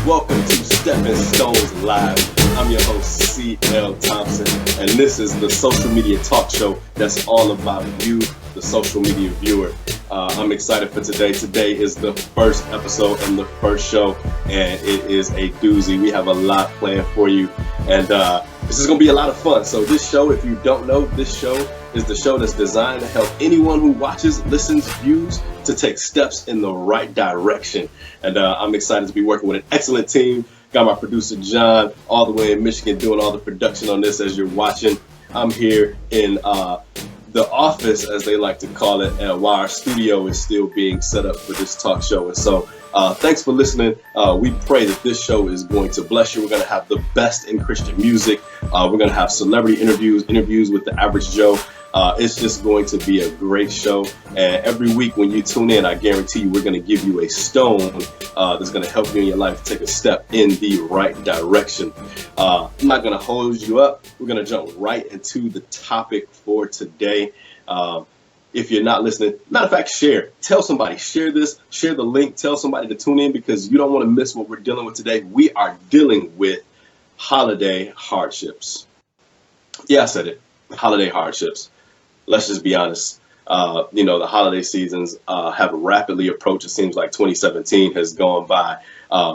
Welcome to Stepping Stones Live. I'm your host, C.L. Thompson, and this is the social media talk show that's all about you, the social media viewer. I'm excited for today. Today is the first episode and the first show, and it is a doozy. We have a lot planned for you, and this is going to be a lot of fun. So this show, if you don't know, this show is the show that's designed to help anyone who watches, listens, views to take steps in the right direction. And I'm excited to be working with an excellent team. Got my producer, John, all the way in Michigan doing all the production on this as you're watching. I'm here in the office, as they like to call it, while our studio is still being set up for this talk show. And so thanks for listening. We pray that this show is going to bless you. We're going to have the best in Christian music. We're going to have celebrity interviews with the average Joe. It's just going to be a great show. And every week when you tune in, I guarantee you we're going to give you a stone that's going to help you in your life take a step in the right direction. I'm not going to hold you up. We're going to jump right into the topic for today. If you're not listening, matter of fact, tell somebody, share this, share the link, tell somebody to tune in because you don't want to miss what we're dealing with today. We are dealing with holiday hardships. Yeah, I said it, holiday hardships. Let's just be honest. The holiday seasons have rapidly approached. It seems like 2017 has gone by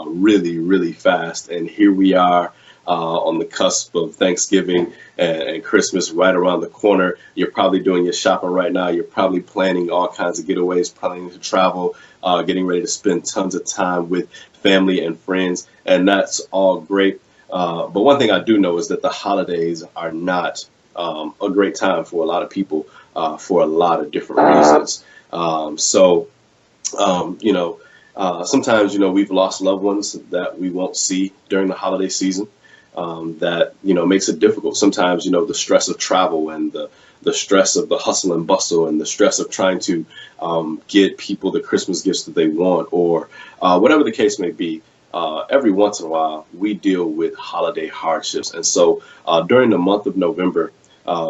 really, really fast. And here we are on the cusp of Thanksgiving and Christmas right around the corner. You're probably doing your shopping right now. You're probably planning all kinds of getaways, planning to travel, getting ready to spend tons of time with family and friends. And that's all great. But one thing I do know is that the holidays are not a great time for a lot of people for a lot of different reasons. Sometimes, we've lost loved ones that we won't see during the holiday season. That makes it difficult. Sometimes, the stress of travel and the stress of the hustle and bustle and the stress of trying to get people the Christmas gifts that they want or whatever the case may be. Every once in a while, we deal with holiday hardships. And so during the month of November,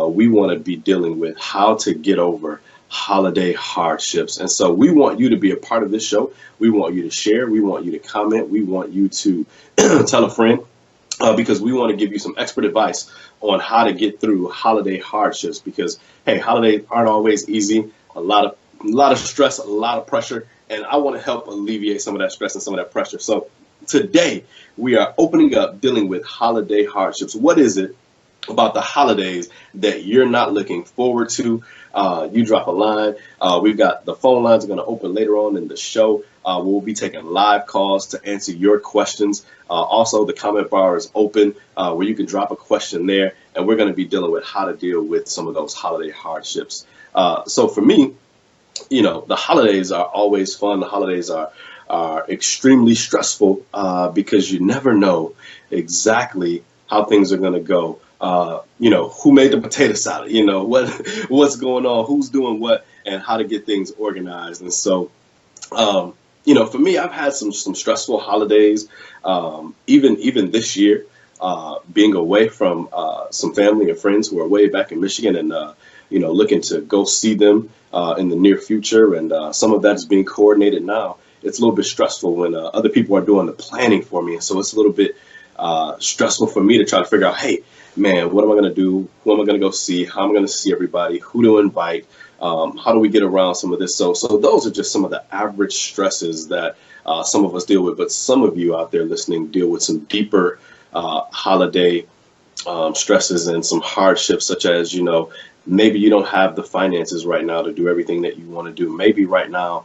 we want to be dealing with how to get over holiday hardships. And so we want you to be a part of this show. We want you to share. We want you to comment. We want you to tell a friend because we want to give you some expert advice on how to get through holiday hardships because, hey, holidays aren't always easy. A lot of stress, a lot of pressure. And I want to help alleviate some of that stress and some of that pressure. So today we are opening up dealing with holiday hardships. What is it about the holidays that you're not looking forward to? You drop a line. We've got the phone lines are going to open later on in the show. We'll be taking live calls to answer your questions. Also, the comment bar is open where you can drop a question there. And we're going to be dealing with how to deal with some of those holiday hardships. So for me, the holidays are always fun. The holidays are extremely stressful because you never know exactly how things are going to go. Who made the potato salad, what's going on, who's doing what, and how to get things organized. And so, for me, I've had some stressful holidays, even this year, being away from some family and friends who are way back in Michigan and, looking to go see them in the near future. And some of that is being coordinated now. It's a little bit stressful when other people are doing the planning for me. And so it's a little bit stressful for me to try to figure out, hey, man, what am I going to do? Who am I going to go see? How am I going to see everybody? Who to invite? How do we get around some of this? So those are just some of the average stresses that some of us deal with. But some of you out there listening deal with some deeper holiday stresses and some hardships, such as, maybe you don't have the finances right now to do everything that you want to do. Maybe right now,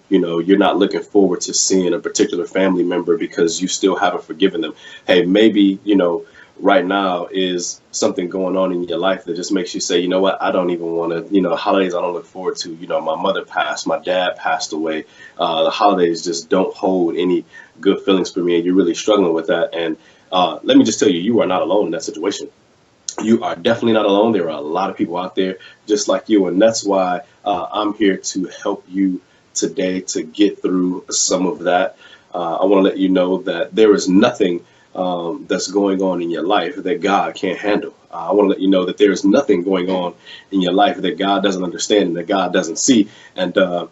you're not looking forward to seeing a particular family member because you still haven't forgiven them. Hey, maybe, right now is something going on in your life that just makes you say, you know what, I don't even want to, holidays I don't look forward to. My mother passed, my dad passed away. The holidays just don't hold any good feelings for me. And you're really struggling with that. And let me just tell you, you are not alone in that situation. You are definitely not alone. There are a lot of people out there just like you. And that's why I'm here to help you today to get through some of that. I want to let you know that there is nothing that's going on in your life that God can't handle. I want to let you know that there's nothing going on in your life that God doesn't understand and that God doesn't see. And the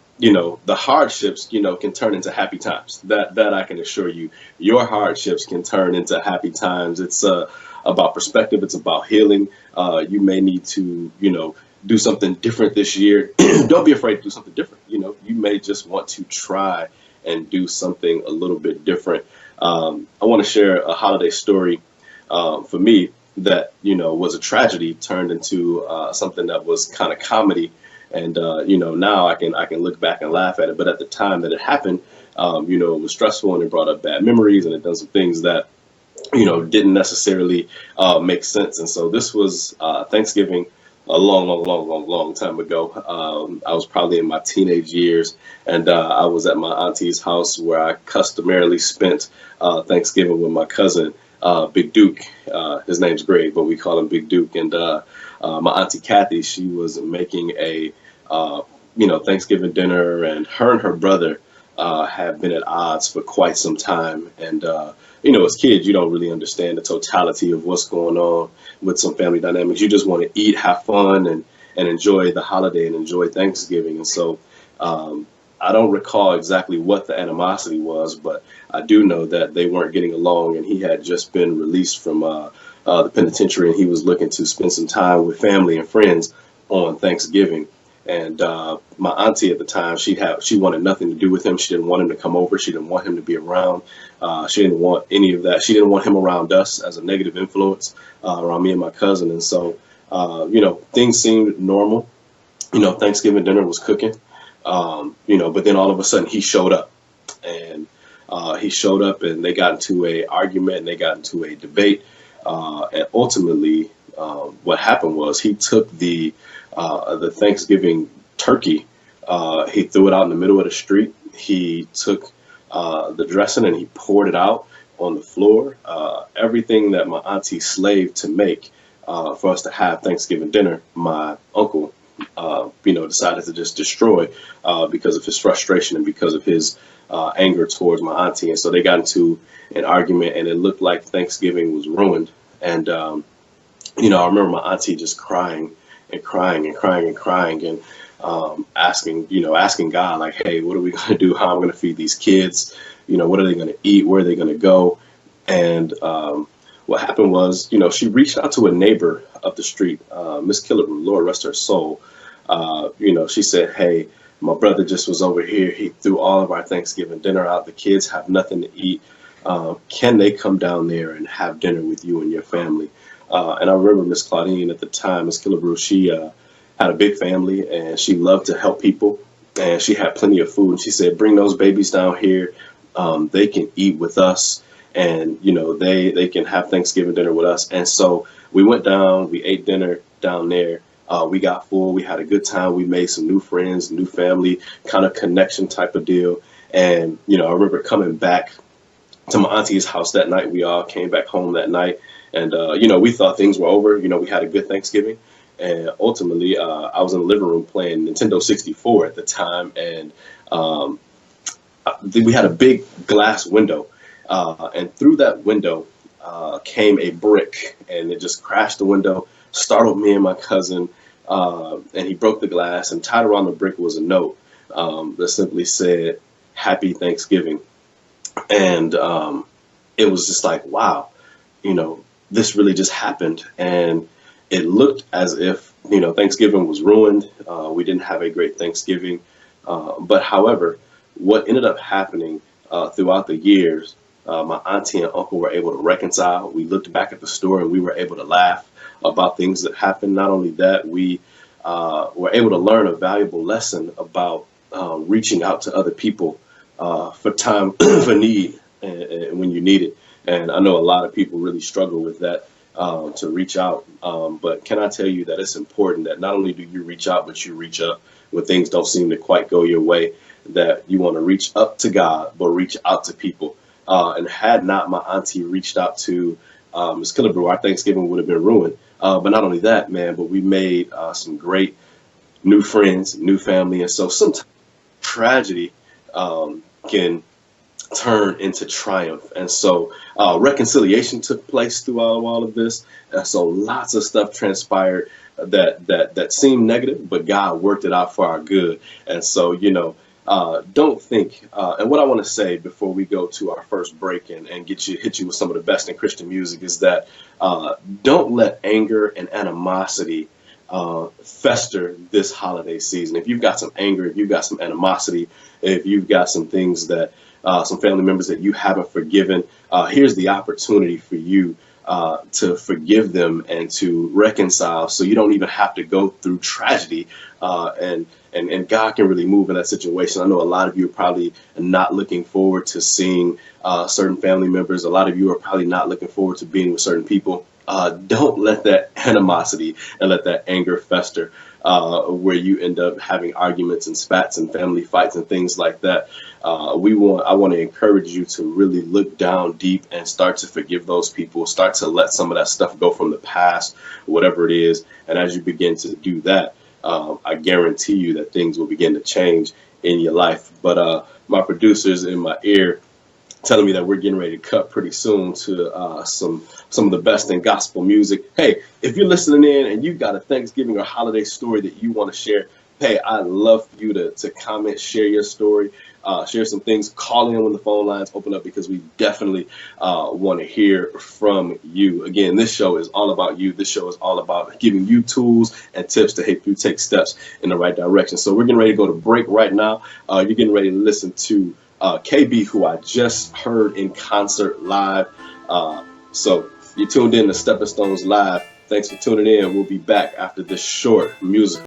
hardships, can turn into happy times. That I can assure you. Your hardships can turn into happy times. It's about perspective. It's about healing. You may need to, do something different this year. Don't be afraid to do something different. You may just want to try and do something a little bit different. I want to share a holiday story for me that was a tragedy turned into something that was kind of comedy, and now I can look back and laugh at it. But at the time that it happened, it was stressful and it brought up bad memories and it done some things that didn't necessarily make sense. And so this was Thanksgiving a long, long, long, long, long time ago. I was probably in my teenage years, and I was at my auntie's house where I customarily spent Thanksgiving with my cousin, Big Duke. His name's Greg, but we call him Big Duke. And my auntie Kathy, she was making a Thanksgiving dinner, and her brother have been at odds for quite some time. And as kids, you don't really understand the totality of what's going on with some family dynamics. You just want to eat, have fun, and enjoy the holiday and enjoy Thanksgiving. And so I don't recall exactly what the animosity was, but I do know that they weren't getting along, and he had just been released from the penitentiary, and he was looking to spend some time with family and friends on Thanksgiving. And my auntie at the time, she wanted nothing to do with him. She didn't want him to come over. She didn't want him to be around. She didn't want any of that. She didn't want him around us as a negative influence around me and my cousin. And so, things seemed normal. Thanksgiving dinner was cooking. But then all of a sudden he showed up, and and they got into a argument and they got into a debate. And ultimately, what happened was he took the Thanksgiving turkey. He threw it out in the middle of the street. He took the dressing and he poured it out on the floor. Everything that my auntie slaved to make for us to have Thanksgiving dinner, my uncle, decided to just destroy because of his frustration and because of his anger towards my auntie. And so they got into an argument, and it looked like Thanksgiving was ruined. And I remember my auntie just crying and crying and crying and crying and asking God, like, hey, what are we going to do? How am I going to feed these kids? What are they going to eat? Where are they going to go? And what happened was, she reached out to a neighbor up the street, Miss Killebrew, Lord rest her soul. She said, hey, my brother just was over here. He threw all of our Thanksgiving dinner out. The kids have nothing to eat. Can they come down there and have dinner with you and your family? And I remember Miss Claudine at the time, Miss Killebrew, she had a big family and she loved to help people, and she had plenty of food. And she said, bring those babies down here. They can eat with us, and they can have Thanksgiving dinner with us. And so we went down, we ate dinner down there. We got full. We had a good time. We made some new friends, new family, kind of connection type of deal. And, I remember coming back to my auntie's house that night. We all came back home that night. And, we thought things were over. We had a good Thanksgiving. And ultimately, I was in the living room playing Nintendo 64 at the time. And we had a big glass window. And through that window came a brick, and it just crashed the window, startled me and my cousin. And he broke the glass, and tied around the brick was a note that simply said, Happy Thanksgiving. And it was just like, wow, this really just happened. And it looked as if, Thanksgiving was ruined. We didn't have a great Thanksgiving. But however, what ended up happening throughout the years, my auntie and uncle were able to reconcile. We looked back at the story and we were able to laugh about things that happened. Not only that, we were able to learn a valuable lesson about reaching out to other people for time, for need, and when you need it. And I know a lot of people really struggle with that, to reach out. But can I tell you that it's important that not only do you reach out, but you reach up when things don't seem to quite go your way, that you want to reach up to God, but reach out to people. And had not my auntie reached out to Ms. Killebrew, our Thanksgiving would have been ruined. But not only that, man, but we made some great new friends, new family. And so sometimes tragedy can turn into triumph. And so reconciliation took place throughout all of this. And so lots of stuff transpired that seemed negative, but God worked it out for our good. And so, don't think. And what I want to say before we go to our first break and hit you with some of the best in Christian music is that don't let anger and animosity fester this holiday season. If you've got some anger, if you've got some animosity, if you've got some things that some family members that you haven't forgiven, here's the opportunity for you to forgive them and to reconcile, so you don't even have to go through tragedy, and God can really move in that situation. I know a lot of you are probably not looking forward to seeing certain family members. A lot of you are probably not looking forward to being with certain people. Don't let that animosity and let that anger fester, where you end up having arguments and spats and family fights and things like that. I want to encourage you to really look down deep and start to forgive those people. Start to let some of that stuff go from the past, whatever it is. And as you begin to do that, I guarantee you that things will begin to change in your life. But my producers in my ear telling me that we're getting ready to cut pretty soon to some of the best in gospel music. Hey, if you're listening in and you've got a Thanksgiving or holiday story that you want to share, hey, I'd love for you to comment, share your story, share some things, call in when the phone lines open up, because we definitely want to hear from you. Again, this show is all about you. This show is all about giving you tools and tips to help you take steps in the right direction. So we're getting ready to go to break right now. You're getting ready to listen to KB, who I just heard in concert live. So you tuned in to Stepping Stones Live. Thanks for tuning in. We'll be back after this short music.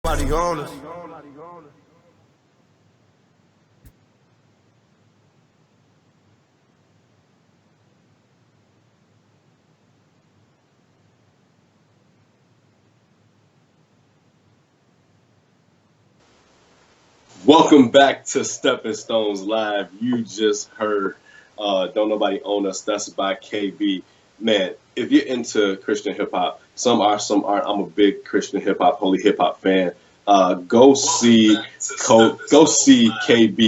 Nobody on us. Welcome back to Stepping Stones Live. You just heard Don't Nobody Own Us. That's by KB. Man, if you're into Christian hip hop, some are, some aren't. I'm a big Christian hip hop, holy hip hop fan. Go see KB.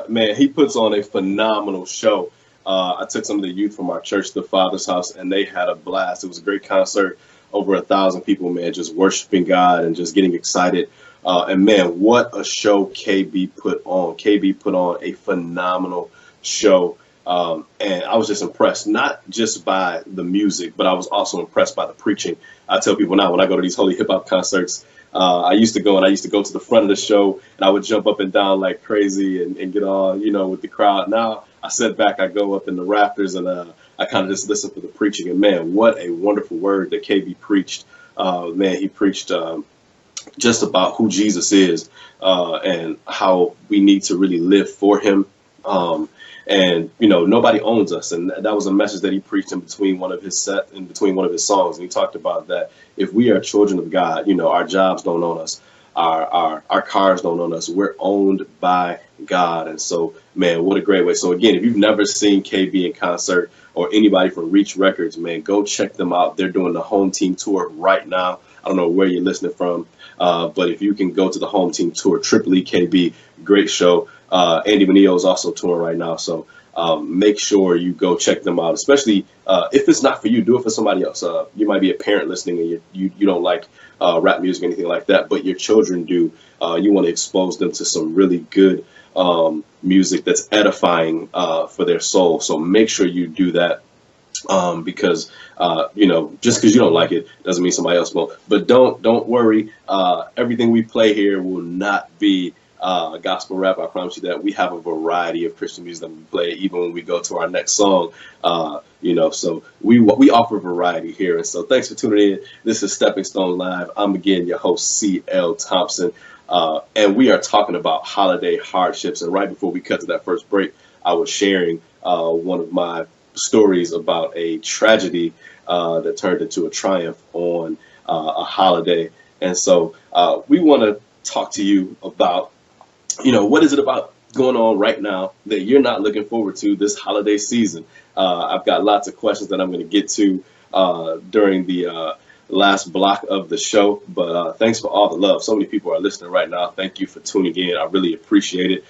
Man, he puts on a phenomenal show. I took some of the youth from our church, the Father's House, and they had a blast. It was a great concert. Over 1,000 people, man, just worshiping God and just getting excited. And man, what a show KB put on. KB put on a phenomenal show. And I was just impressed, not just by the music, but I was also impressed by the preaching. I tell people now when I go to these holy hip hop concerts, I used to go to the front of the show and I would jump up and down like crazy and get on, with the crowd. Now I sit back, I go up in the rafters and I kind of just listen for the preaching. And man, what a wonderful word that KB preached. Man, he preached just about who Jesus is and how we need to really live for him. And nobody owns us, and that was a message that he preached in between one of his songs. And he talked about that if we are children of God, our jobs don't own us, our cars don't own us. We're owned by God. And so, man, what a great way. So again, if you've never seen KB in concert or anybody from Reach Records, man, go check them out. They're doing the home team tour right now. I don't know where you're listening from, but if you can go to the home team tour, Triple E KB, great show. Andy Manio is also touring right now, so make sure you go check them out. Especially if it's not for you, do it for somebody else. You might be a parent listening and you don't like rap music or anything like that, but your children do. You want to expose them to some really good music that's edifying for their soul. So make sure you do that. Because just because you don't like it doesn't mean somebody else won't. But don't worry. Everything we play here will not be gospel rap. I promise you that. We have a variety of Christian music that we play, even when we go to our next song. So we offer variety here. And so thanks for tuning in. This is Stepping Stone Live. I'm again your host, C.L. Thompson, and we are talking about holiday hardships. And right before we cut to that first break, I was sharing one of my stories about a tragedy that turned into a triumph on a holiday. And so we want to talk to you about, what is it about going on right now that you're not looking forward to this holiday season? I've got lots of questions that I'm going to get to during the last block of the show, but thanks for all the love. So many people are listening right now. Thank you for tuning in. I really appreciate it.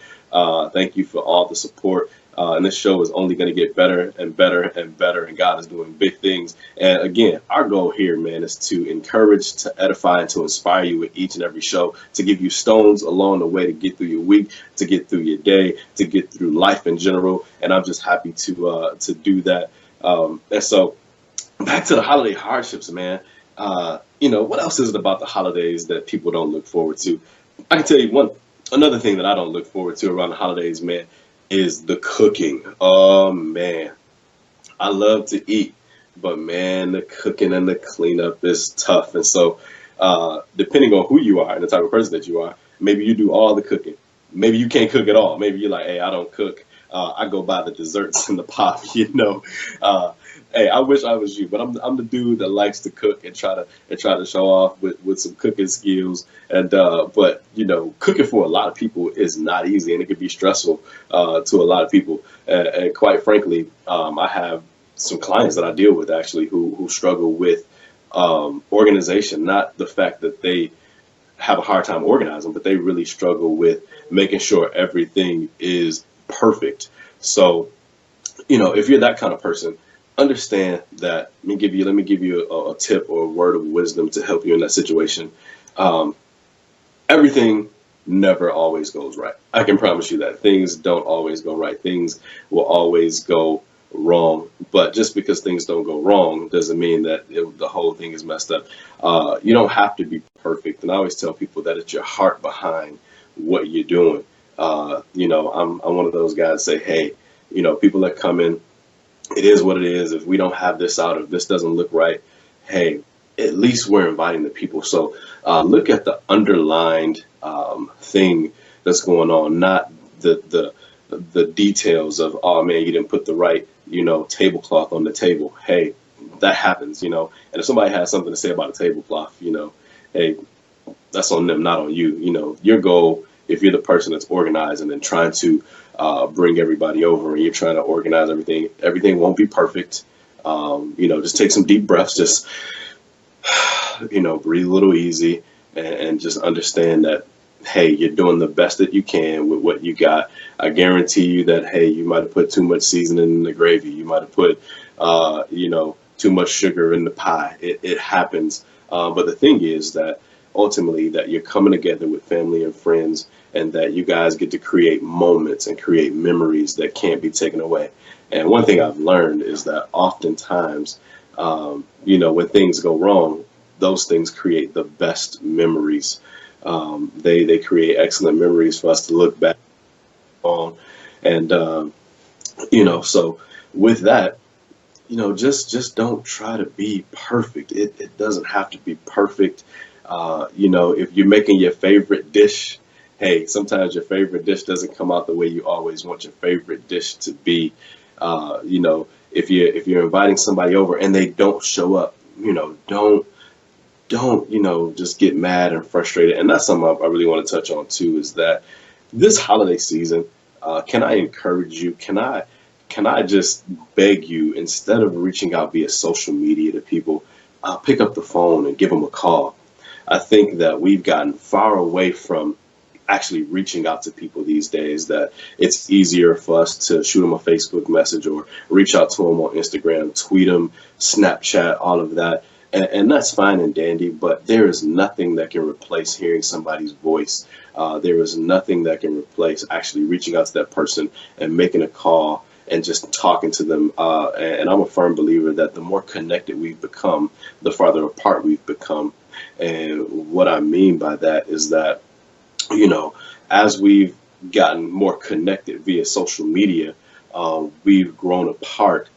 Thank you for all the support. And this show is only going to get better and better and better, and God is doing big things. And again, our goal here, man, is to encourage, to edify, and to inspire you with each and every show, to give you stones along the way to get through your week, to get through your day, to get through life in general. And I'm just happy to do that. And so back to the holiday hardships, man. What else is it about the holidays that people don't look forward to? I can tell you another thing that I don't look forward to around the holidays, man, is the cooking. Oh man, I love to eat, but man, the cooking and the cleanup is tough. And so depending on who you are and the type of person that you are, maybe you do all the cooking. Maybe you can't cook at all. Maybe you're like, hey, I don't cook. I go buy the desserts and the pop, Hey, I wish I was you, but I'm the dude that likes to cook and try to show off with some cooking skills. And but cooking for a lot of people is not easy, and it can be stressful to a lot of people. And quite frankly, I have some clients that I deal with actually who struggle with organization. Not the fact that they have a hard time organizing, but they really struggle with making sure everything is perfect. So, if you're that kind of person, understand that. Let me give you a tip or a word of wisdom to help you in that situation. Everything never always goes right. I can promise you that things don't always go right. Things will always go wrong. But just because things don't go wrong doesn't mean that the whole thing is messed up. You don't have to be perfect. And I always tell people that it's your heart behind what you're doing. I'm one of those guys say, hey, people that come in, it is what it is. If we don't have this out, if this doesn't look right, hey, at least we're inviting the people. So look at the underlined thing that's going on, not the details of, oh man, you didn't put the right, tablecloth on the table. Hey, that happens, And if somebody has something to say about a tablecloth, hey, that's on them, not on you. Your goal, if you're the person that's organizing and trying to bring everybody over, and you're trying to organize everything won't be perfect. Just take some deep breaths, just breathe a little easy, and just understand that, hey, you're doing the best that you can with what you got. I guarantee you that, hey, you might have put too much seasoning in the gravy. You might have put, too much sugar in the pie. It happens. But the thing is that ultimately that you're coming together with family and friends, and that you guys get to create moments and create memories that can't be taken away. And one thing I've learned is that oftentimes, when things go wrong, those things create the best memories. They create excellent memories for us to look back on. And, so with that, just don't try to be perfect. It doesn't have to be perfect. If you're making your favorite dish, hey, sometimes your favorite dish doesn't come out the way you always want your favorite dish to be. If you're inviting somebody over and they don't show up, don't just get mad and frustrated. And that's something I really want to touch on too, is that this holiday season, can I encourage you? Can I just beg you, instead of reaching out via social media to people, pick up the phone and give them a call. I think that we've gotten far away from actually reaching out to people these days, that it's easier for us to shoot them a Facebook message or reach out to them on Instagram, tweet them, Snapchat, all of that. And that's fine and dandy, but there is nothing that can replace hearing somebody's voice. There is nothing that can replace actually reaching out to that person and making a call and just talking to them. And I'm a firm believer that the more connected we've become, the farther apart we've become. And what I mean by that is that, as we've gotten more connected via social media, we've grown apart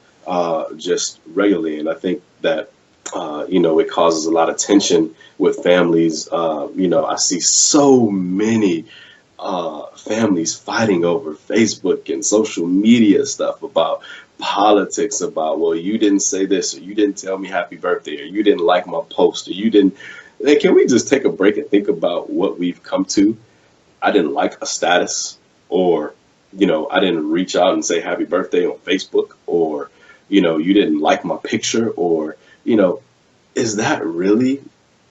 just regularly. And I think that, it causes a lot of tension with families. I see so many families fighting over Facebook and social media stuff about politics, about, well, you didn't say this, or you didn't tell me happy birthday, or you didn't like my post, or you didn't. Hey, can we just take a break and think about what we've come to? I didn't like a status, or, I didn't reach out and say happy birthday on Facebook, or, you didn't like my picture, or, is that really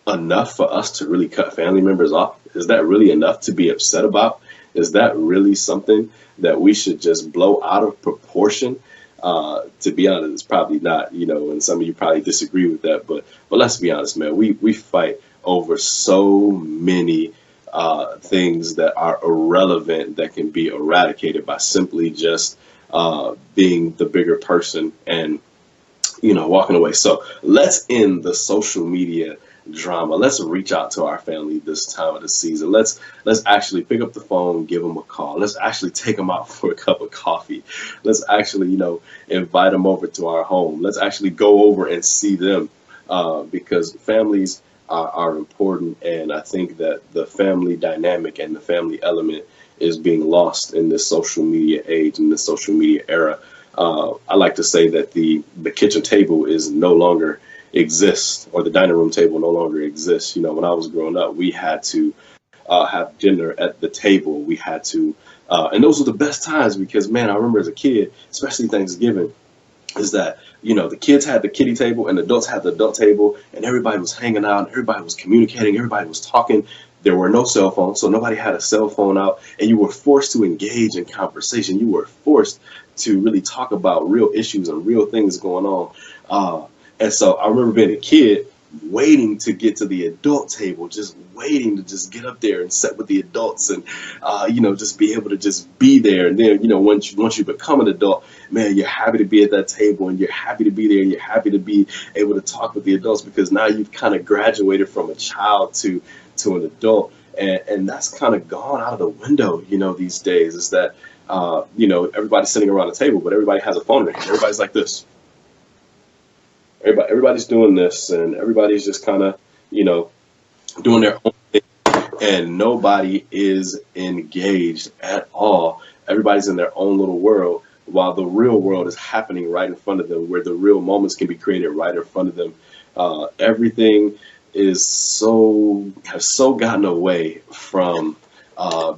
enough for us to really cut family members off? Is that really enough to be upset about? Is that really something that we should just blow out of proportion? To be honest, it's probably not, and some of you probably disagree with that, but let's be honest, man, we fight over so many things that are irrelevant, that can be eradicated by simply just being the bigger person and, walking away. So let's end the social media drama. Let's reach out to our family this time of the season. Let's actually pick up the phone, give them a call. Let's actually take them out for a cup of coffee. Let's actually, invite them over to our home. Let's actually go over and see them, because families are important. And I think that the family dynamic and the family element is being lost in this social media age, in this social media era. I like to say that the kitchen table is no longer exists, or the dining room table no longer exists. When I was growing up, we had to have dinner at the table. We had to, and those were the best times, because, man, I remember as a kid, especially Thanksgiving, is that, the kids had the kiddie table and the adults had the adult table, and everybody was hanging out, everybody was communicating, everybody was talking. There were no cell phones, so nobody had a cell phone out, and you were forced to engage in conversation. You were forced to really talk about real issues and real things going on. And so I remember being a kid, waiting to get to the adult table, just waiting to just get up there and sit with the adults, and just be able to just be there. And then, once you become an adult, man, you're happy to be at that table, and you're happy to be there, and you're happy to be able to talk with the adults, because now you've kind of graduated from a child to an adult. And that's kind of gone out of the window, these days. Is that everybody's sitting around the table, but everybody has a phone in their hand. Everybody's like this. Everybody's doing this, and everybody's just kind of, you know, doing their own thing, and nobody is engaged at all. Everybody's in their own little world, while the real world is happening right in front of them, where the real moments can be created right in front of them. Everything is so has so gotten away from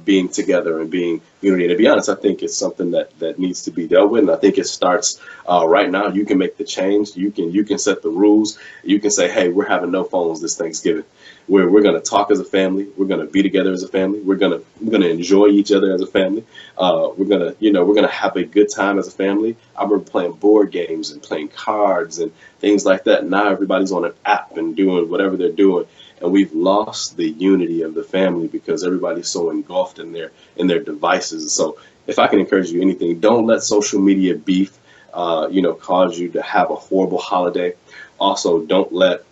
being together and being unity. And to be honest, I think it's something that needs to be dealt with. And I think it starts right now. You can make the change. You can set the rules. You can say, hey, we're having no phones this Thanksgiving. We're going to talk as a family. We're going to be together as a family. We're gonna enjoy each other as a family. We're gonna have a good time as a family. I remember playing board games and playing cards and things like that. Now everybody's on an app and doing whatever they're doing, and we've lost the unity of the family because everybody's so engulfed in their devices. So if I can encourage you anything, don't let social media beef cause you to have a horrible holiday. Also, don't let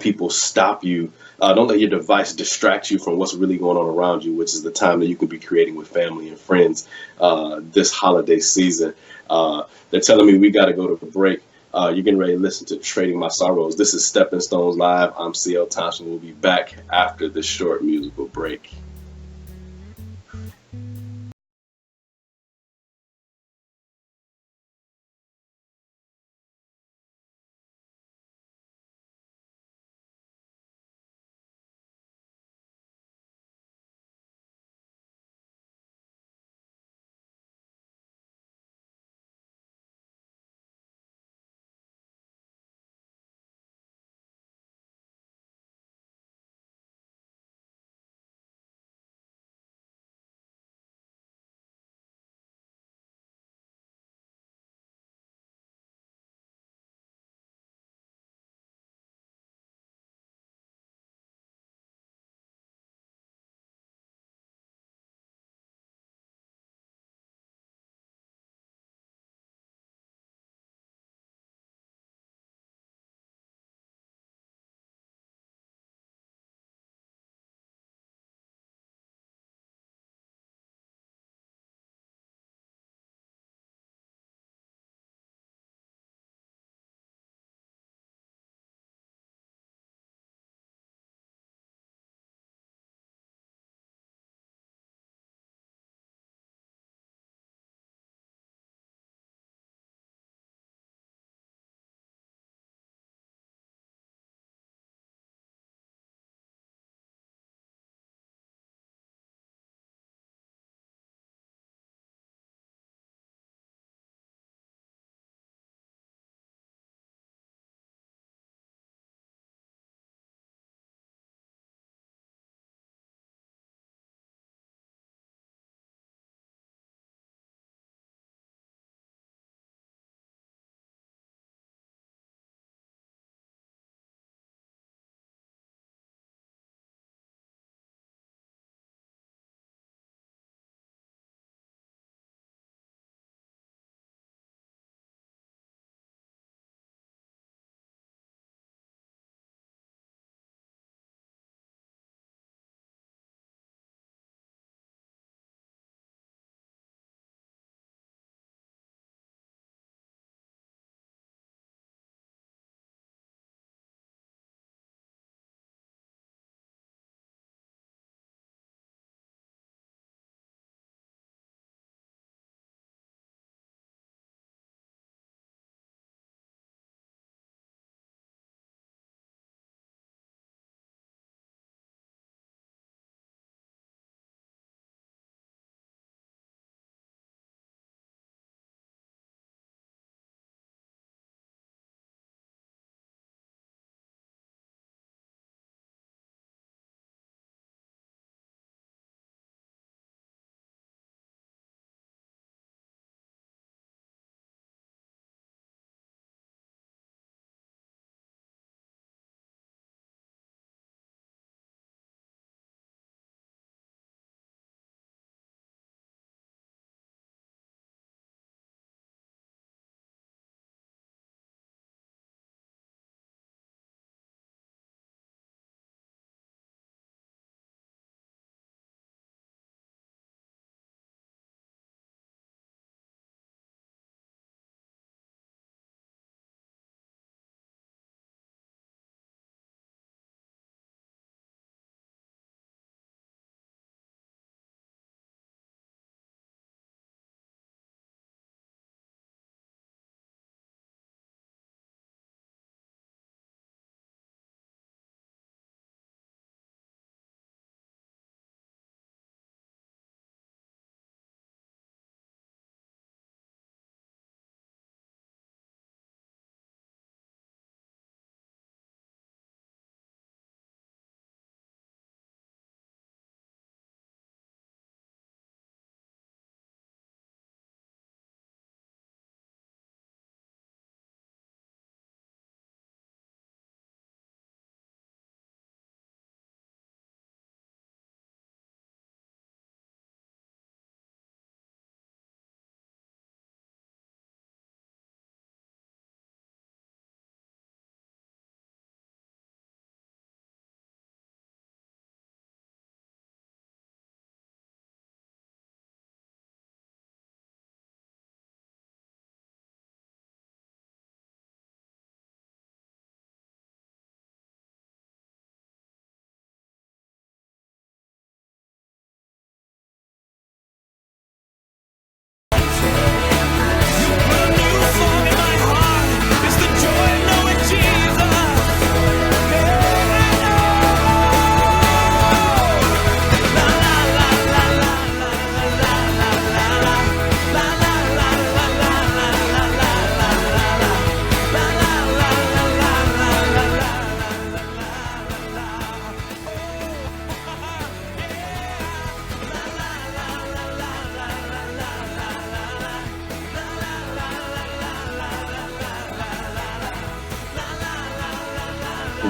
people stop you. Don't let your device distract you from what's really going on around you, which is the time that you can be creating with family and friends this holiday season. They're telling me we got to go to a break. You're getting ready to listen to Trading My Sorrows. This is Stepping Stones Live. I'm CL Thompson. We'll be back after this short musical break.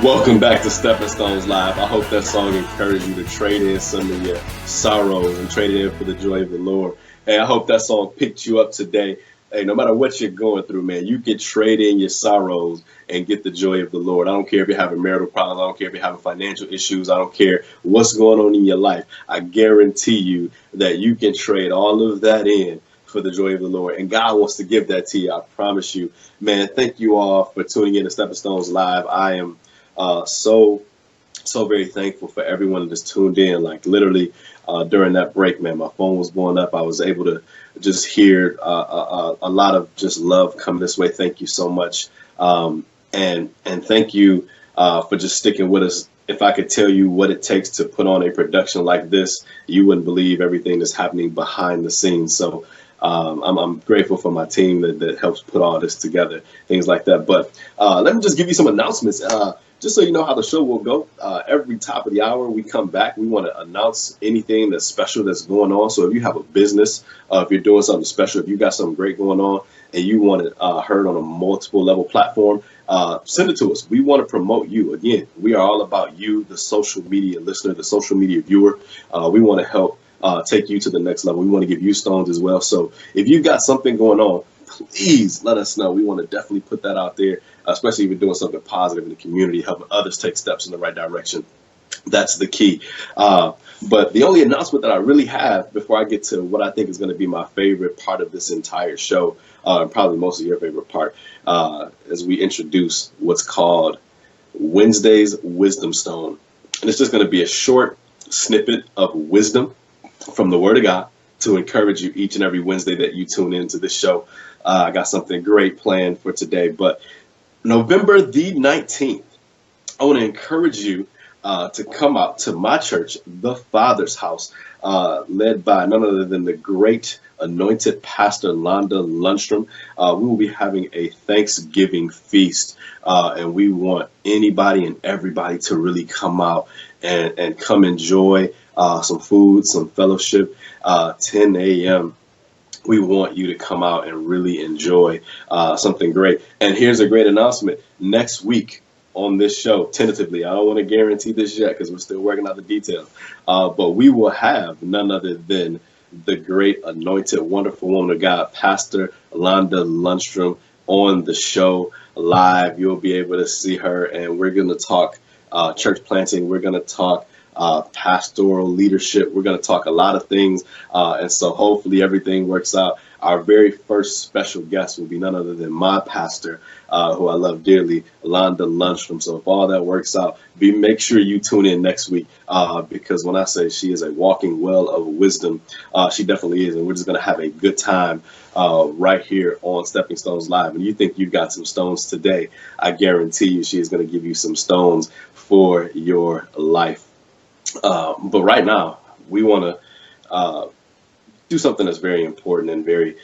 Welcome back to Stepping Stones Live. I hope that song encouraged you to trade in some of your sorrows and trade it in for the joy of the Lord. Hey, I hope that song picked you up today. Hey, no matter what you're going through, man, you can trade in your sorrows and get the joy of the Lord. I don't care if you're having marital problems. I don't care if you're having financial issues. I don't care what's going on in your life. I guarantee you that you can trade all of that in for the joy of the Lord. And God wants to give that to you. I promise you. Man, thank you all for tuning in to Stepping Stones Live. I am so very thankful for everyone that's tuned in. Like literally during that break, man, my phone was blowing up. I was able to just hear a lot of just love coming this way. Thank you so much. And thank you for just sticking with us. If I could tell you what it takes to put on a production like this, you wouldn't believe everything that's happening behind the scenes. So I'm grateful for my team that helps put all this together, things like that. But let me just give you some announcements. Just so you know how the show will go, every top of the hour we come back, we want to announce anything that's special that's going on. So if you have a business, if you're doing something special, if you got something great going on and you want it heard on a multiple level platform, send it to us. We want to promote you. Again, we are all about you, the social media listener, the social media viewer. We want to help take you to the next level. We want to give you stones as well. So if you got something going on, please let us know. We want to definitely put that out there, especially if you're doing something positive in the community, helping others take steps in the right direction. That's the key. But the only announcement that I really have before I get to what I think is going to be my favorite part of this entire show, probably most of your favorite part, as we introduce what's called Wednesday's Wisdom Stone. And it's just going to be a short snippet of wisdom from the Word of God to encourage you each and every Wednesday that you tune into this show. I got something great planned for today, but November the 19th, I want to encourage you to come out to my church, the Father's House, led by none other than the great anointed Pastor Londa Lundstrom. We will be having a Thanksgiving feast, and we want anybody and everybody to really come out and come enjoy some food, some fellowship, 10 a.m. We want you to come out and really enjoy something great. And here's a great announcement. Next week on this show, tentatively, I don't want to guarantee this yet because we're still working out the details, but we will have none other than the great anointed, wonderful woman of God, Pastor Londa Lundstrom, on the show live. You'll be able to see her, and we're going to talk church planting. We're going to talk pastoral leadership. We're going to talk a lot of things. And so hopefully everything works out. Our very first special guest will be none other than my pastor, who I love dearly, Londa Lundstrom. So if all that works out, make sure you tune in next week, because when I say she is a walking well of wisdom, she definitely is. And we're just going to have a good time right here on Stepping Stones Live. And you think you've got some stones today, I guarantee you she is going to give you some stones for your life. But right now, we want to do something that's very important and very,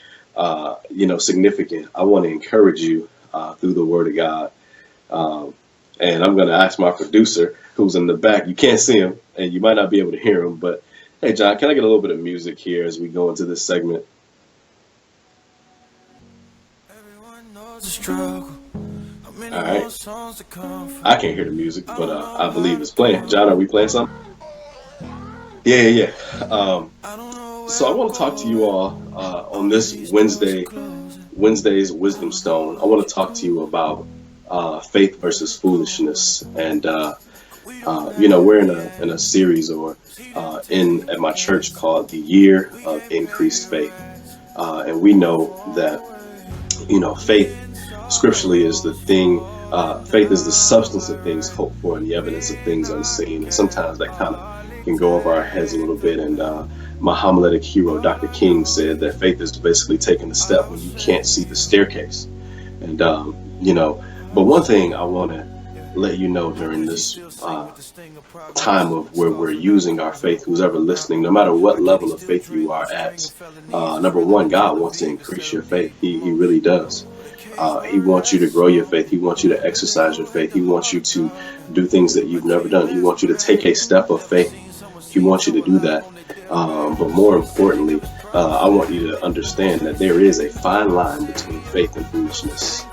significant. I want to encourage you through the Word of God. And I'm going to ask my producer, who's in the back. You can't see him, and you might not be able to hear him. But, hey, John, can I get a little bit of music here as we go into this segment? Everyone knows the struggle. All right. I can't hear the music, but I believe it's playing. John, are we playing something? Yeah. So I want to talk to you all on this Wednesday's Wisdom Stone. I want to talk to you about faith versus foolishness. And, we're in a series at my church called the Year of Increased Faith. And we know that, faith scripturally is the thing. Faith is the substance of things hoped for and the evidence of things unseen. And sometimes that kind of can go over our heads a little bit. And my homiletic hero, Dr. King, said that faith is basically taking the step when you can't see the staircase. And, but one thing I want to let you know during this time of where we're using our faith, who's ever listening, no matter what level of faith you are at, number one, God wants to increase your faith. He really does. He wants you to grow your faith. He wants you to exercise your faith. He wants you to do things that you've never done. He wants you to take a step of faith. He wants you to do that. But more importantly, I want you to understand that there is a fine line between faith and foolishness.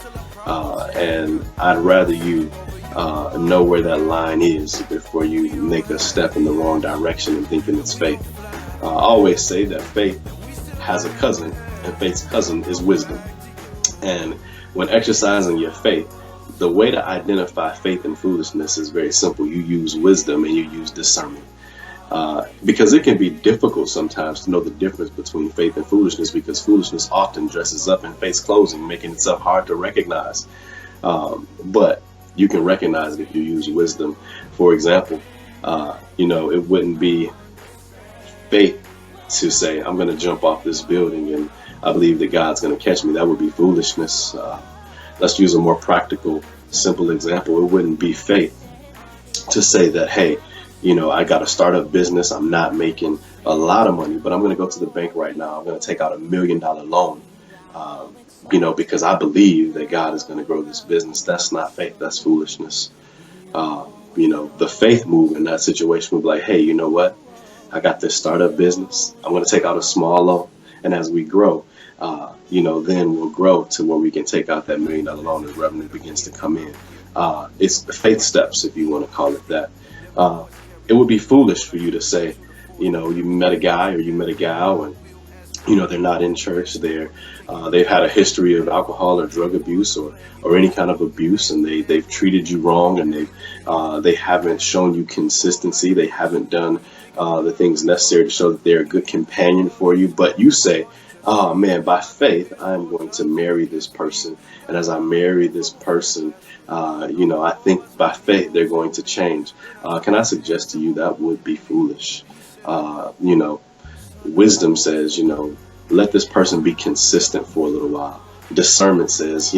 And I'd rather you know where that line is before you make a step in the wrong direction and thinking it's faith. I always say that faith has a cousin, and faith's cousin is wisdom. And when exercising your faith, the way to identify faith and foolishness is very simple. You use wisdom and you use discernment. Because it can be difficult sometimes to know the difference between faith and foolishness, because foolishness often dresses up in faith's clothing, making itself hard to recognize. But you can recognize it if you use wisdom. For example, it wouldn't be faith to say, I'm going to jump off this building and I believe that God's going to catch me. That would be foolishness. Let's use a more practical, simple example. It wouldn't be faith to say that, hey, I got to start a business. I'm not making a lot of money, but I'm going to go to the bank right now. I'm going to take out $1 million loan, because I believe that God is going to grow this business. That's not faith. That's foolishness. The faith move in that situation would be like, hey, you know what? I got this startup business. I'm going to take out a small loan. And as we grow, then we'll grow to where we can take out that $1 million loan as revenue begins to come in. It's faith steps, if you want to call it that. It would be foolish for you to say, you met a guy or you met a gal and, they're not in church. They've had a history of alcohol or drug abuse or any kind of abuse, and they've treated you wrong, and they haven't shown you consistency. They haven't done the things necessary to show that they're a good companion for you. But you say, oh man, by faith, I'm going to marry this person. And as I marry this person, I think by faith they're going to change. Can I suggest to you that would be foolish? Wisdom says, let this person be consistent for a little while. Discernment says,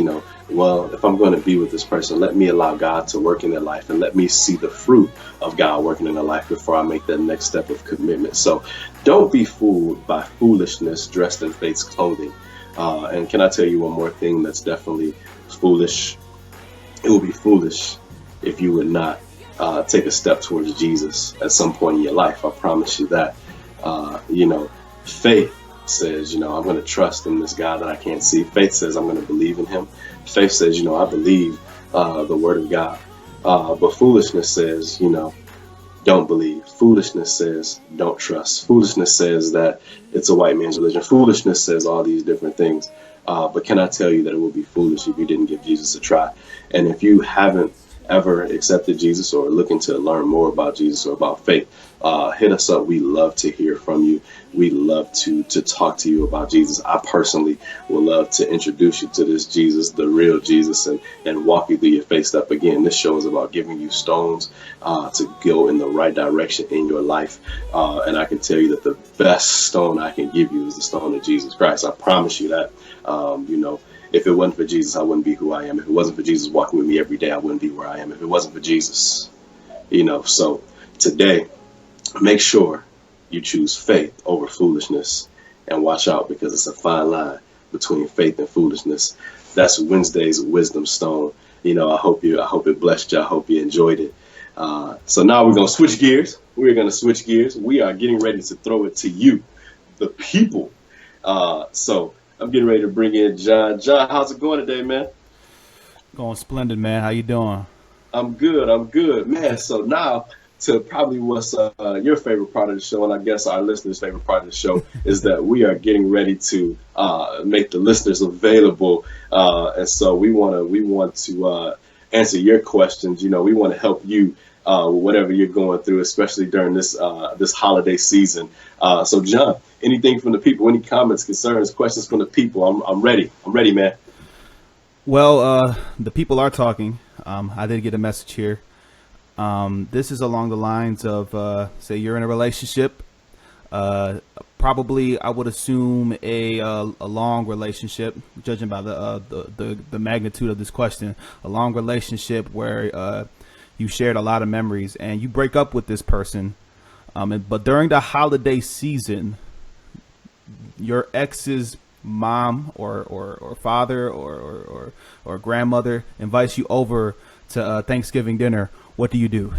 well, if I'm going to be with this person, let me allow God to work in their life and let me see the fruit of God working in their life before I make that next step of commitment. So don't be fooled by foolishness dressed in faith's clothing. And can I tell you one more thing that's definitely foolish? It would be foolish if you would not take a step towards Jesus at some point in your life. I promise you that. Faith says, I'm going to trust in this God that I can't see. Faith says I'm going to believe in him. Faith says, I believe the word of God. But foolishness says, don't believe. Foolishness says don't trust. Foolishness says that it's a white man's religion. Foolishness says all these different things. But can I tell you that it would be foolish if you didn't give Jesus a try? And if you haven't ever accepted Jesus or looking to learn more about Jesus or about faith, hit us up. We love to hear from you. We love to talk to you about Jesus. I personally would love to introduce you to this Jesus, the real Jesus, and walk you through your faith step. Again, this show is about giving you stones to go in the right direction in your life. And I can tell you that the best stone I can give you is the stone of Jesus Christ. I promise you that. If it wasn't for Jesus, I wouldn't be who I am. If it wasn't for Jesus walking with me every day, I wouldn't be where I am. If it wasn't for Jesus, so today, make sure you choose faith over foolishness, and watch out, because it's a fine line between faith and foolishness. That's Wednesday's Wisdom Stone. I hope it blessed you. I hope you enjoyed it. So now we're going to switch gears. We are getting ready to throw it to you, the people. So I'm getting ready to bring in John. John, how's it going today, man? Going splendid, man. How you doing? I'm good, man. So now to probably what's your favorite part of the show, and I guess our listeners' favorite part of the show, is that we are getting ready to make the listeners available, and so we want to answer your questions. We want to help you with whatever you're going through, especially during this holiday season. So, John, anything from the people? Any comments, concerns, questions from the people? I'm ready. I'm ready, man. Well, the people are talking. I did get a message here. This is along the lines of, say you're in a relationship, probably I would assume a long relationship, judging by the magnitude of this question, a long relationship where you shared a lot of memories, and you break up with this person, but during the holiday season, your ex's mom or father or grandmother invites you over to Thanksgiving dinner. What do you do?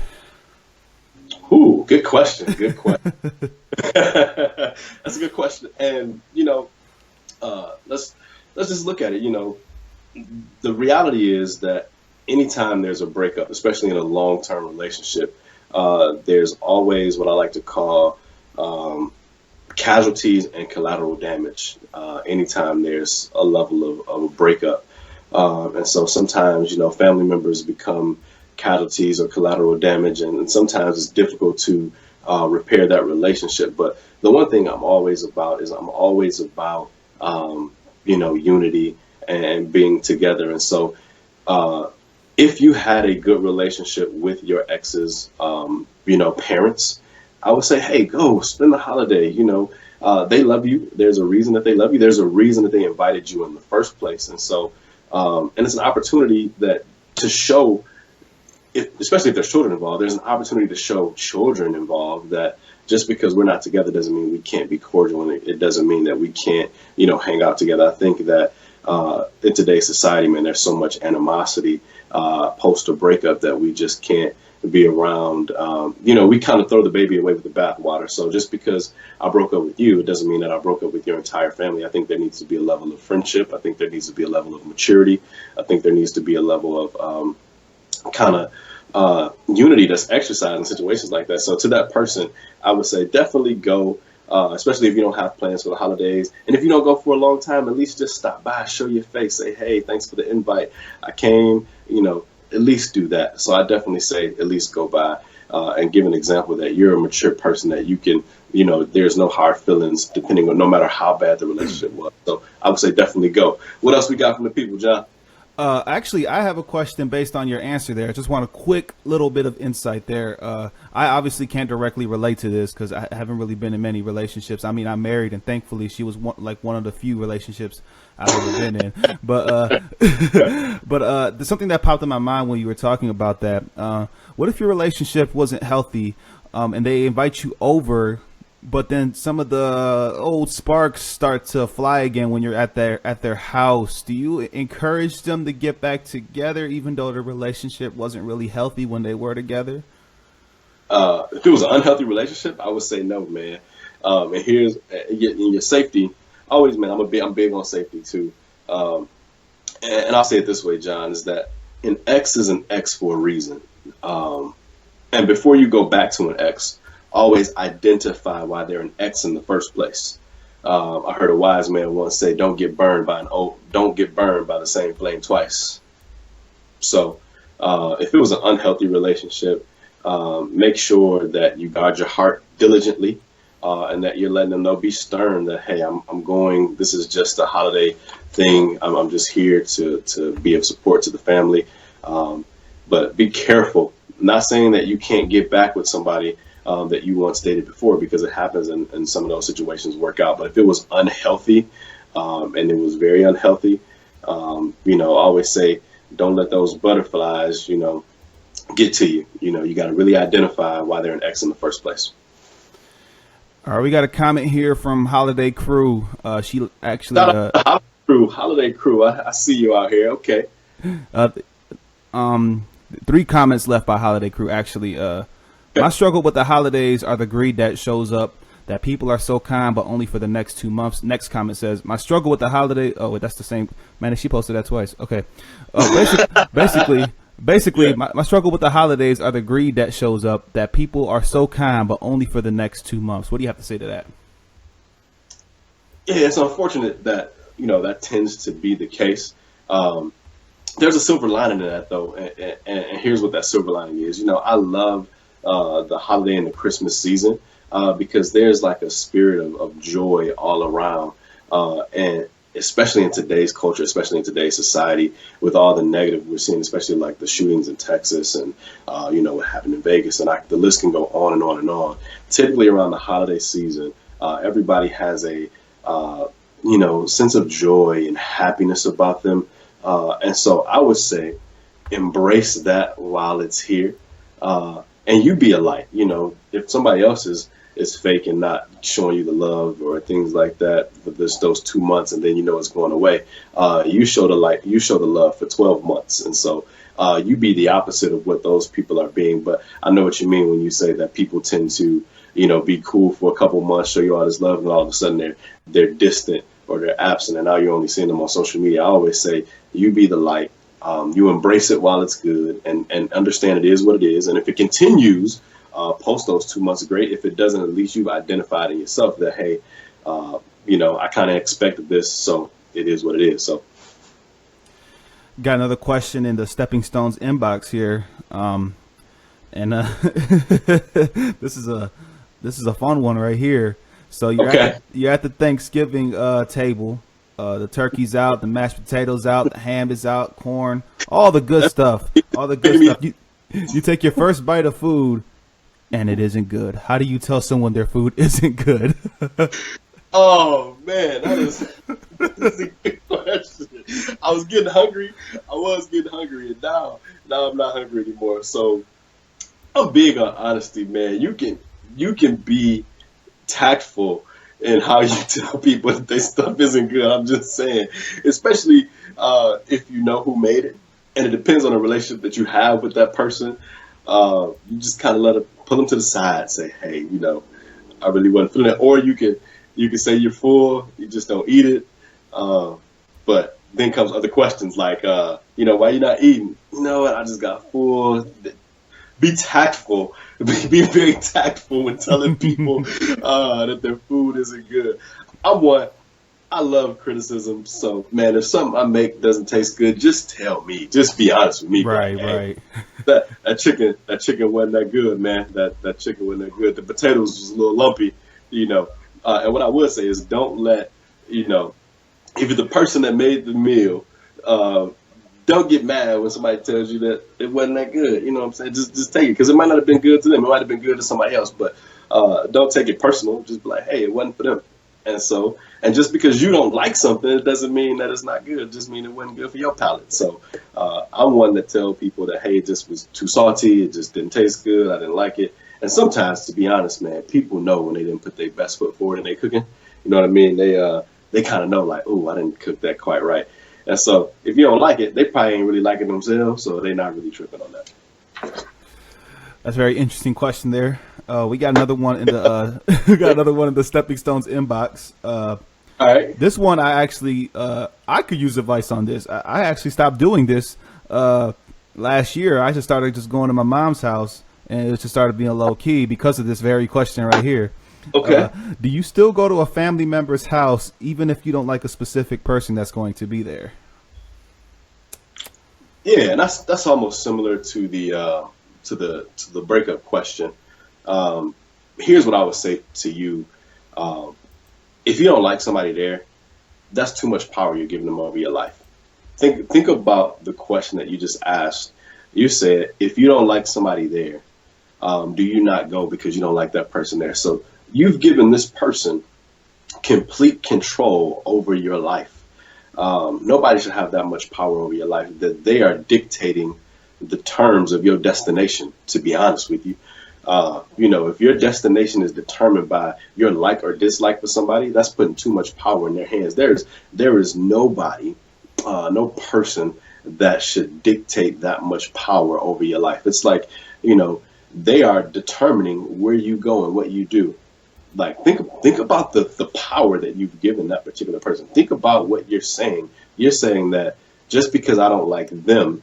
Ooh, good question. Good question. That's a good question. And let's just look at it. The reality is that anytime there's a breakup, especially in a long-term relationship, there's always what I like to call um, casualties and collateral damage. Anytime there's a level of a breakup, and so sometimes family members become casualties or collateral damage, and sometimes it's difficult to repair that relationship. But the one thing I'm always about is I'm always about unity and being together. And so uh, if you had a good relationship with your ex's parents, I would say, hey, go spend the holiday. They love you. There's a reason that they love you. There's a reason that they invited you in the first place. And so and it's an opportunity that to show, especially if there's children involved, there's an opportunity to show children involved that just because we're not together doesn't mean we can't be cordial, and it doesn't mean that we can't, hang out together. I think that in today's society, man, there's so much animosity post a breakup that we just can't be around. We kind of throw the baby away with the bathwater. So just because I broke up with you, it doesn't mean that I broke up with your entire family. I think there needs to be a level of friendship. I think there needs to be a level of maturity. I think there needs to be a level of kind of unity that's exercised in situations like that. So to that person, I would say definitely go, especially if you don't have plans for the holidays. And if you don't go for a long time, at least just stop by, show your face, say, hey, thanks for the invite. I came, at least do that. So I definitely say at least go by and give an example that you're a mature person, that you can, there's no hard feelings depending on no matter how bad the relationship was. So I would say definitely go. What else we got from the people, John? Actually, I have a question based on your answer there. I just want a quick little bit of insight there. I obviously can't directly relate to this because I haven't really been in many relationships. I mean, I'm married, and thankfully, she was one of the few relationships I've ever been in. But there's something that popped in my mind when you were talking about that. What if your relationship wasn't healthy, and they invite you over, but then some of the old sparks start to fly again when you're at their house? Do you encourage them to get back together, even though the relationship wasn't really healthy when they were together? If it was an unhealthy relationship, I would say no, man. And here's in your safety. Always, man. I'm big on safety too. And I'll say it this way, John, is that an ex is an ex for a reason. And before you go back to an ex, always identify why they're an ex in the first place. I heard a wise man once say, don't get burned by the same flame twice. So if it was an unhealthy relationship, make sure that you guard your heart diligently, and that you're letting them know, be stern, that, hey, I'm going, this is just a holiday thing. I'm just here to be of support to the family. But be careful. I'm not saying that you can't get back with somebody that you once dated before, because it happens, and some of those situations work out. But if it was unhealthy, and it was very unhealthy, I always say, don't let those butterflies, get to you. You got to really identify why they're an ex in the first place. All right, we got a comment here from Holiday Crew. She actually Holiday Crew. I see you out here. Okay. 3 comments left by Holiday Crew. Actually, my struggle with the holidays are the greed that shows up, that people are so kind, but only for the next 2 months. Next comment says, my struggle with the holiday. Oh, wait, that's the same. Man, she posted that twice. Okay. Basically, my struggle with the holidays are the greed that shows up, that people are so kind, but only for the next 2 months. What do you have to say to that? Yeah, it's unfortunate that, that tends to be the case. There's a silver lining in that, though. And here's what that silver lining is. I love the holiday and the Christmas season because there's like a spirit of joy all around. And especially in today's culture, especially in today's society, with all the negative we're seeing, especially like the shootings in Texas and, what happened in Vegas. And the list can go on and on and on. Typically around the holiday season, everybody has a, sense of joy and happiness about them. And so I would say embrace that while it's here. And you be a light. If somebody else is fake and not showing you the love or things like that for those 2 months, and then it's going away, you show the light, you show the love for 12 months. And so you be the opposite of what those people are being. But I know what you mean when you say that people tend to be cool for a couple months, show you all this love, and all of a sudden they're distant or they're absent, and now you're only seeing them on social media. I always say, you be the light, You embrace it while it's good, and understand it is what it is. And if it continues post those 2 months, great. If it doesn't, at least you've identified in yourself that, hey, I kind of expected this, so it is what it is. So, Got another question in the Stepping Stones inbox here, and this is a fun one right here. So okay. you're at the Thanksgiving table. The turkey's out, the mashed potatoes out, the ham is out, corn, all the good stuff. All the good stuff. You take your first bite of food, and it isn't good. How do you tell someone their food isn't good? Oh man, that is a good question. I was getting hungry. And now I'm not hungry anymore. So I'm big on honesty, man. You can be tactful in how you tell people that their stuff isn't good. I'm just saying, especially if you know who made it, and it depends on the relationship that you have with that person. You just kind of pull them to the side, say, hey, I really wasn't feeling it, or you can say you're full, you just don't eat it. But then comes other questions like, why you not eating? You know what? I just got full. Be tactful. Be very tactful when telling people that their food isn't good. I love criticism. So, man, if something I make doesn't taste good, just tell me. Just be honest with me. Right, like, hey, right. That chicken wasn't that good, man. That chicken wasn't that good. The potatoes was a little lumpy, And what I would say is, don't let if you're the person that made the meal, don't get mad when somebody tells you that it wasn't that good. You know what I'm saying? Just take it, because it might not have been good to them. It might have been good to somebody else, but don't take it personal. Just be like, hey, it wasn't for them. And just because you don't like something, it doesn't mean that it's not good. It just means it wasn't good for your palate. So I'm one to tell people that, hey, it just was too salty. It just didn't taste good. I didn't like it. And sometimes, to be honest, man, people know when they didn't put their best foot forward in their cooking. You know what I mean? They kind of know, like, oh, I didn't cook that quite right. And so if you don't like it, they probably ain't really like it themselves, so they're not really tripping on that. That's a very interesting question there. We got another one in the Stepping Stones inbox. All right. This one I actually I could use advice on this. I actually stopped doing this last year. I just started just going to my mom's house, and it just started being low key because of this very question right here. Okay. Do you still go to a family member's house even if you don't like a specific person that's going to be there? Yeah, and that's almost similar to the breakup question. Here's what I would say to you: if you don't like somebody there, that's too much power you're giving them over your life. Think about the question that you just asked. You said, if you don't like somebody there, do you not go because you don't like that person there? So you've given this person complete control over your life. Nobody should have that much power over your life, that they are dictating the terms of your destination, to be honest with you. If your destination is determined by your like or dislike for somebody, that's putting too much power in their hands. There is nobody, no person that should dictate that much power over your life. It's like, they are determining where you go and what you do. Like, think about the power that you've given that particular person. Think about what you're saying. You're saying that just because I don't like them,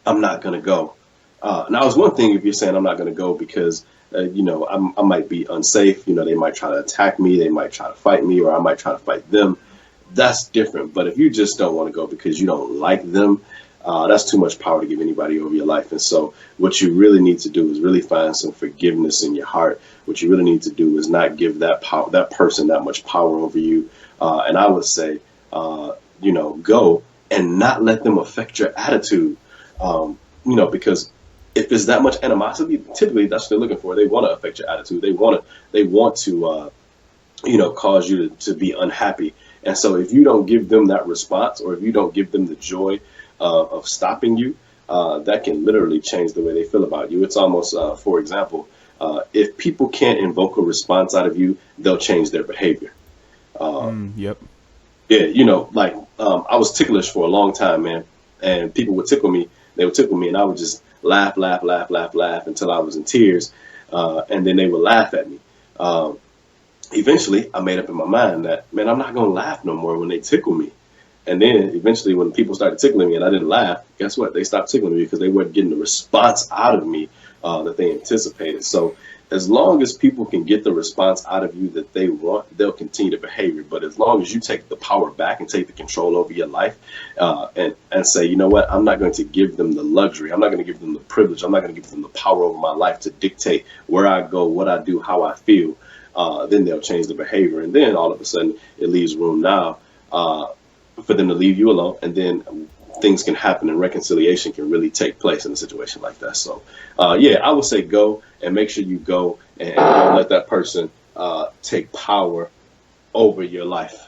I'm not going to go. Now, it's one thing if you're saying I'm not going to go because, I might be unsafe. They might try to attack me. They might try to fight me, or I might try to fight them. That's different. But if you just don't want to go because you don't like them, that's too much power to give anybody over your life. And so what you really need to do is really find some forgiveness in your heart. What you really need to do is not give that person that much power over you. And I would say, go and not let them affect your attitude. Because if there's that much animosity, typically that's what they're looking for. They want to affect your attitude. They want to cause you to be unhappy. And so if you don't give them that response, or if you don't give them the joy of stopping you, that can literally change the way they feel about you. It's almost, for example, if people can't invoke a response out of you, they'll change their behavior. Yep. Yeah, I was ticklish for a long time, man. And people would tickle me. They would tickle me, and I would just laugh until I was in tears. And then they would laugh at me. Eventually, I made up in my mind that, man, I'm not going to laugh no more when they tickle me. And then eventually when people started tickling me and I didn't laugh, guess what? They stopped tickling me because they weren't getting the response out of me that they anticipated. So as long as people can get the response out of you that they want, they'll continue the behavior. But as long as you take the power back and take the control over your life and say, you know what, I'm not going to give them the luxury. I'm not going to give them the privilege. I'm not going to give them the power over my life to dictate where I go, what I do, how I feel. Then they'll change the behavior. And then all of a sudden it leaves room now for them to leave you alone. And then things can happen and reconciliation can really take place in a situation like that. So, yeah, I would say go and make sure you go and don't let that person take power over your life.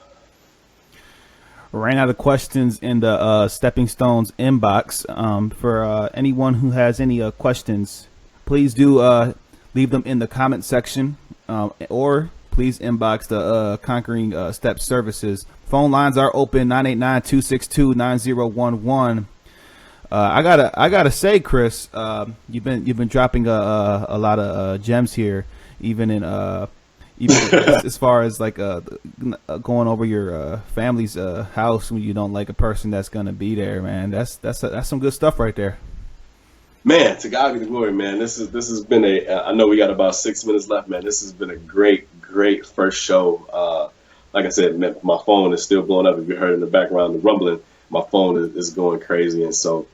Ran out of questions in the Stepping Stones inbox. For anyone who has any questions, please do leave them in the comment section or please inbox the Conquering Steps services. Phone lines are open, 989-262-9011. I gotta say, Chris, you've been dropping a lot of gems here, even as far as like going over your family's house when you don't like a person that's gonna be there, man. That's some good stuff right there. Man, to God be the glory, man. This has been I know we got about 6 minutes left, man. This has been a great first show. Like I said, my phone is still blowing up. If you heard in the background the rumbling, my phone is going crazy. And so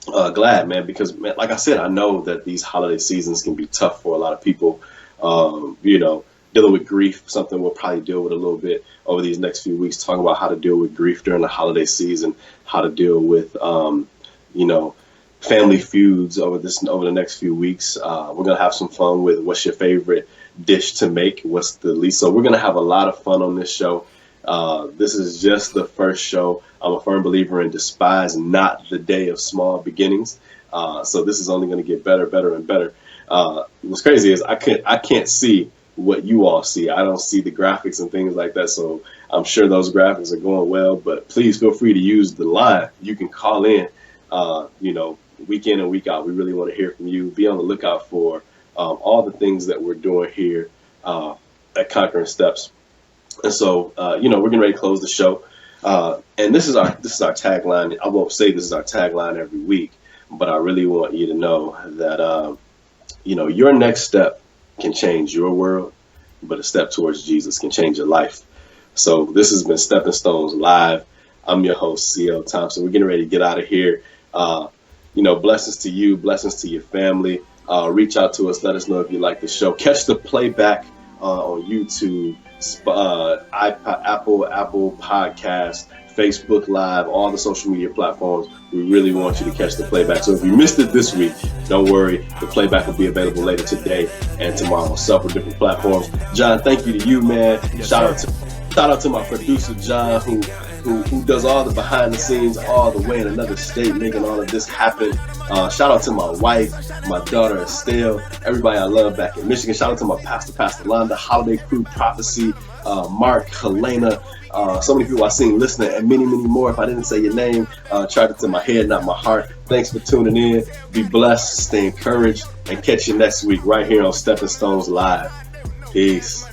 glad, man, because, man, like I said, I know that these holiday seasons can be tough for a lot of people. You know, dealing with grief, something we'll probably deal with a little bit over these next few weeks, talking about how to deal with grief during the holiday season, how to deal with, you know, family feuds over the next few weeks. We're going to have some fun with what's your favorite dish to make, what's the least. So we're going to have a lot of fun on this show. This is just the first show. I'm a firm believer in despise not the day of small beginnings. So this is only going to get better and better. What's crazy is I can't see what you all see. I don't see the graphics and things like that. So I'm sure those graphics are going well, but please feel free to use the line. You can call in, you know, week in and week out. We really want to hear from you. Be on the lookout for all the things that we're doing here at Conquering Steps. And so, you know, we're getting ready to close the show. And this is our tagline. I won't say this is our tagline every week, but I really want you to know that, you know, your next step can change your world, but a step towards Jesus can change your life. So this has been Stepping Stones Live. I'm your host, C.L. Thompson. We're getting ready to get out of here. You know, blessings to you, blessings to your family. Reach out to us. Let us know if you like the show. Catch the playback on YouTube, Apple Podcasts, Facebook Live, all the social media platforms. We really want you to catch the playback. So if you missed it this week, don't worry. The playback will be available later today and tomorrow on several different platforms. John, thank you to you, man. Yes, Shout out to my producer, John, who does all the behind the scenes all the way in another state, making all of this happen. Shout out to my wife, my daughter Estelle, everybody I love back in Michigan. Shout out to my pastor Londa, Holiday Crew, Prophecy, Mark, Helena, so many people I seen listening, and many more. If I didn't say your name, charge it to my head, not my heart. Thanks for tuning in. Be blessed, stay encouraged, and catch you next week right here on Stepping Stones Live. Peace.